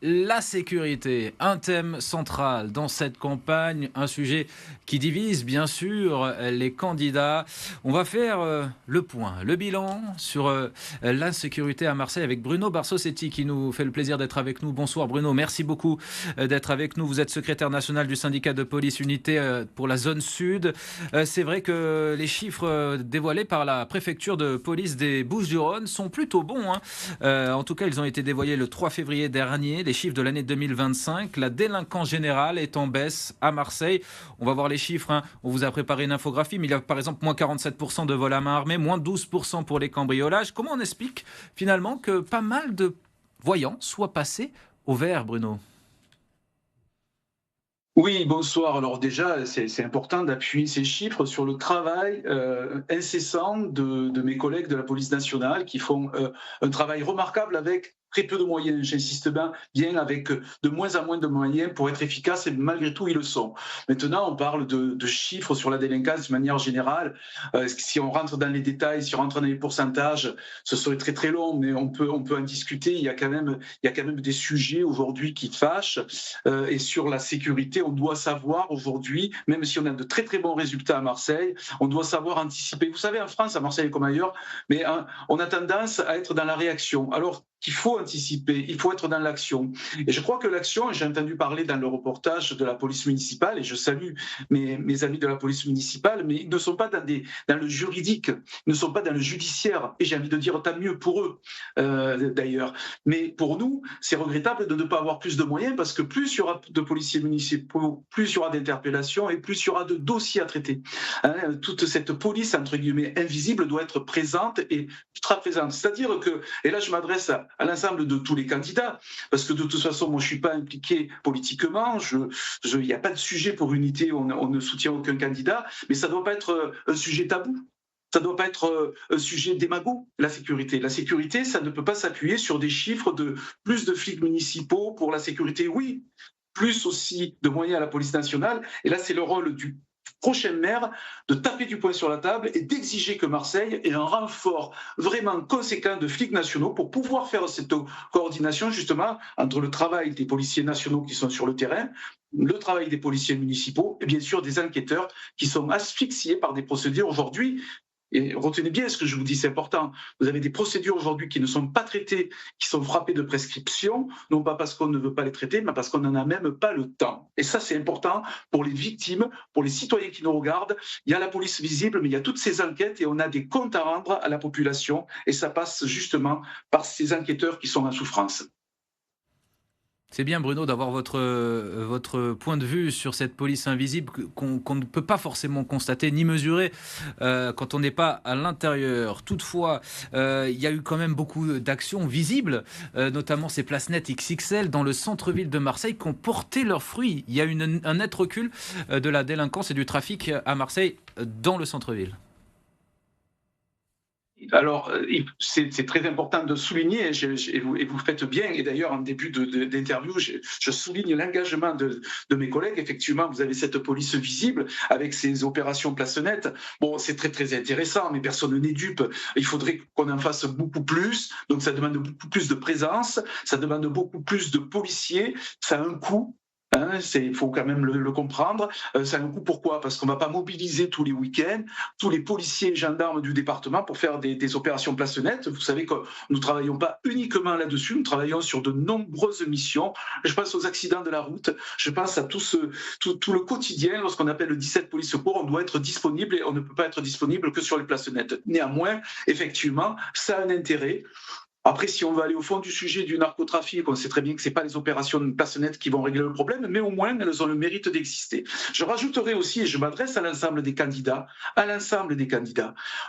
La sécurité, un thème central dans cette campagne, un sujet qui divise bien sûr les candidats. On va faire le point, le bilan sur l'insécurité à Marseille avec Bruno Barsosetti qui nous fait le plaisir d'être avec nous. Bonsoir Bruno, merci beaucoup d'être avec nous. Vous êtes secrétaire national du syndicat de police unité pour la zone sud. C'est vrai que les chiffres dévoilés par la préfecture de police des Bouches-du-Rhône sont plutôt bons, hein. En tout cas, ils ont été dévoilés le 3 février dernier, les chiffres de l'année 2025. La délinquance générale est en baisse à Marseille. On va voir les chiffres, hein. On vous a préparé une infographie, mais il y a par exemple moins 47% de vols à main armée, moins 12% pour les cambriolages. Comment on explique finalement que pas mal de voyants soient passés au vert, Bruno? Oui, bonsoir. Alors déjà, c'est important d'appuyer ces chiffres sur le travail incessant de mes collègues de la police nationale qui font un travail remarquable avec très peu de moyens. J'insiste bien avec de moins en moins de moyens pour être efficaces et malgré tout, ils le sont. Maintenant, on parle de chiffres sur la délinquance de manière générale. Si on rentre dans les détails, si on rentre dans les pourcentages, ce serait très très long, mais on peut en discuter. Il y a quand même des sujets aujourd'hui qui fâchent. Et sur la sécurité, on doit savoir aujourd'hui, même si on a de très très bons résultats à Marseille, on doit savoir anticiper. Vous savez, en France, à Marseille comme ailleurs, mais hein, on a tendance à être dans la réaction. Alors qu'il faut anticiper, il faut être dans l'action. Et je crois que l'action, et j'ai entendu parler dans le reportage de la police municipale, et je salue mes amis de la police municipale, mais ils ne sont pas dans le juridique, ils ne sont pas dans le judiciaire. Et j'ai envie de dire tant mieux pour eux, d'ailleurs. Mais pour nous, c'est regrettable de ne pas avoir plus de moyens parce que plus il y aura de policiers municipaux, plus il y aura d'interpellations et plus il y aura de dossiers à traiter. Hein, toute cette police, entre guillemets, invisible doit être présente et ultra présente. C'est-à-dire que, et là je m'adresse à l'ensemble de tous les candidats, parce que de toute façon, moi je ne suis pas impliqué politiquement, il n'y a pas de sujet pour unité, on ne soutient aucun candidat, mais ça ne doit pas être un sujet tabou. Ça ne doit pas être un sujet démago, la sécurité. La sécurité, ça ne peut pas s'appuyer sur des chiffres de plus de flics municipaux pour la sécurité. Oui, plus aussi de moyens à la police nationale. Et là, c'est le rôle du prochain maire de taper du poing sur la table et d'exiger que Marseille ait un renfort vraiment conséquent de flics nationaux pour pouvoir faire cette coordination justement entre le travail des policiers nationaux qui sont sur le terrain, le travail des policiers municipaux et bien sûr des enquêteurs qui sont asphyxiés par des procédures aujourd'hui. Et retenez bien ce que je vous dis, c'est important. Vous avez des procédures aujourd'hui qui ne sont pas traitées, qui sont frappées de prescription, non pas parce qu'on ne veut pas les traiter, mais parce qu'on n'en a même pas le temps. Et ça, c'est important pour les victimes, pour les citoyens qui nous regardent. Il y a la police visible, mais il y a toutes ces enquêtes et on a des comptes à rendre à la population. Et ça passe justement par ces enquêteurs qui sont en souffrance. C'est bien Bruno d'avoir votre point de vue sur cette police invisible qu'on ne peut pas forcément constater ni mesurer quand on n'est pas à l'intérieur. Toutefois, il y a eu quand même beaucoup d'actions visibles, notamment ces places nettes XXL dans le centre-ville de Marseille qui ont porté leurs fruits. Il y a eu un net recul de la délinquance et du trafic à Marseille dans le centre-ville. Alors, c'est très important de souligner, et vous faites bien, et d'ailleurs en début d'interview, je souligne l'engagement de mes collègues. Effectivement, vous avez cette police visible avec ces opérations place nette. Bon, c'est très très intéressant, mais personne n'est dupe. Il faudrait qu'on en fasse beaucoup plus, donc ça demande beaucoup plus de présence, ça demande beaucoup plus de policiers, ça a un coût. Hein, il faut quand même le comprendre. Ça a un coût, pourquoi? Parce qu'on ne va pas mobiliser tous les week-ends tous les policiers et gendarmes du département pour faire des opérations place nette. Vous savez que nous ne travaillons pas uniquement là-dessus, nous travaillons sur de nombreuses missions. Je pense aux accidents de la route, je pense à tout le quotidien. Lorsqu'on appelle le 17 police secours, on doit être disponible et on ne peut pas être disponible que sur les places nettes. Néanmoins, effectivement, ça a un intérêt. Après, si on veut aller au fond du sujet du narcotrafic, on sait très bien que ce n'est pas les opérations de place nette qui vont régler le problème, mais au moins, elles ont le mérite d'exister. Je rajouterai aussi, et je m'adresse à l'ensemble des candidats,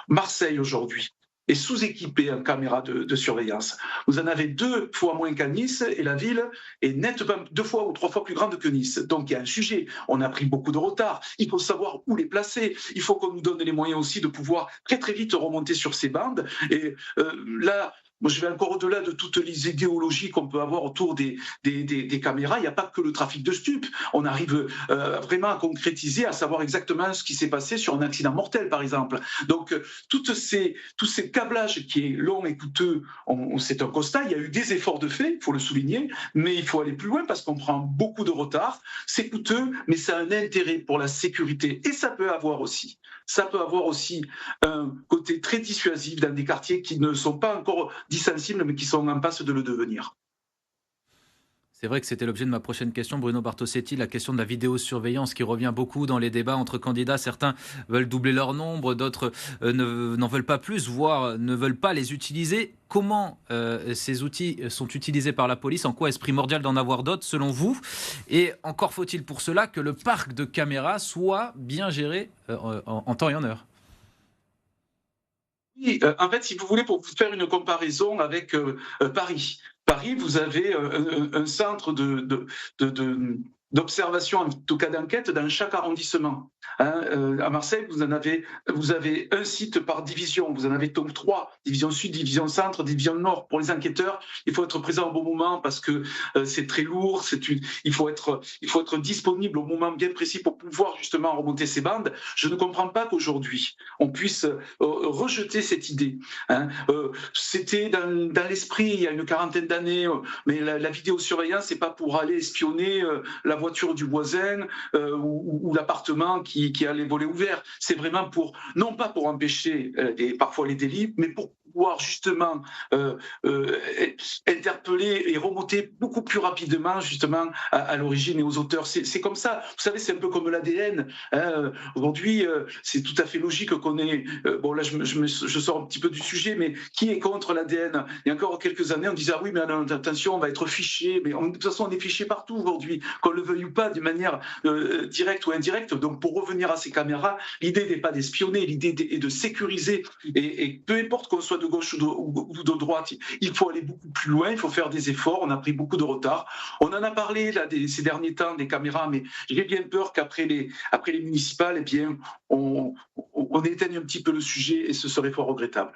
Marseille aujourd'hui est sous-équipée en caméras de surveillance. Vous en avez 2 fois moins qu'à Nice et la ville est nettement 2 fois ou 3 fois plus grande que Nice. Donc il y a un sujet, on a pris beaucoup de retard, il faut savoir où les placer, il faut qu'on nous donne les moyens aussi de pouvoir très très vite remonter sur ces bandes. Et là, Moi, je vais encore au-delà de toutes les idéologies qu'on peut avoir autour des caméras. Il n'y a pas que le trafic de stupes. On arrive vraiment à concrétiser, à savoir exactement ce qui s'est passé sur un accident mortel, par exemple. Donc, tous ces câblages qui est long et coûteux, c'est un constat. Il y a eu des efforts de fait, il faut le souligner, mais il faut aller plus loin parce qu'on prend beaucoup de retard. C'est coûteux, mais ça a un intérêt pour la sécurité. Et ça peut avoir aussi un côté très dissuasif dans des quartiers qui ne sont pas encore dits sensibles, mais qui sont en passe de le devenir. C'est vrai que c'était l'objet de ma prochaine question, Bruno Bartosetti, la question de la vidéosurveillance qui revient beaucoup dans les débats entre candidats. Certains veulent doubler leur nombre, d'autres n'en veulent pas plus, voire ne veulent pas les utiliser. Comment ces outils sont utilisés par la police? En quoi est-ce primordial d'en avoir d'autres, selon vous? Et encore faut-il pour cela que le parc de caméras soit bien géré en temps et en heure. Oui, en fait, si vous voulez, pour vous faire une comparaison avec Paris. Paris, vous avez un centre d'observation, en tout cas d'enquête, dans chaque arrondissement. Hein, à Marseille, vous avez un site par division. Vous en avez donc 3, division sud, division centre, division nord. Pour les enquêteurs, il faut être présent au bon moment parce que c'est très lourd. Il faut être disponible au moment bien précis pour pouvoir justement remonter ces bandes. Je ne comprends pas qu'aujourd'hui, on puisse rejeter cette idée. Hein. C'était dans l'esprit il y a une quarantaine d'années, mais la vidéosurveillance, c'est pas pour aller espionner la voiture du voisin ou l'appartement qui a les volets ouverts. C'est vraiment non pas pour empêcher parfois les délits, mais pour pouvoir justement interpeller et remonter beaucoup plus rapidement justement à l'origine et aux auteurs. C'est comme ça. Vous savez, c'est un peu comme l'ADN. Hein. Aujourd'hui, c'est tout à fait logique qu'on ait... bon, là, je sors un petit peu du sujet, mais qui est contre l'ADN? Il y a encore quelques années, on disait, ah oui, mais attention, on va être fiché. Mais de toute façon, on est fiché partout aujourd'hui, qu'on le veuille ou pas, de manière directe ou indirecte. Donc, pour revenir à ces caméras, l'idée n'est pas d'espionner, l'idée est de sécuriser. Et peu importe qu'on soit de gauche ou de droite, il faut aller beaucoup plus loin, il faut faire des efforts. On a pris beaucoup de retard. On en a parlé là, ces derniers temps des caméras, mais j'ai bien peur qu'après les municipales, eh bien, on éteigne un petit peu le sujet et ce serait fort regrettable.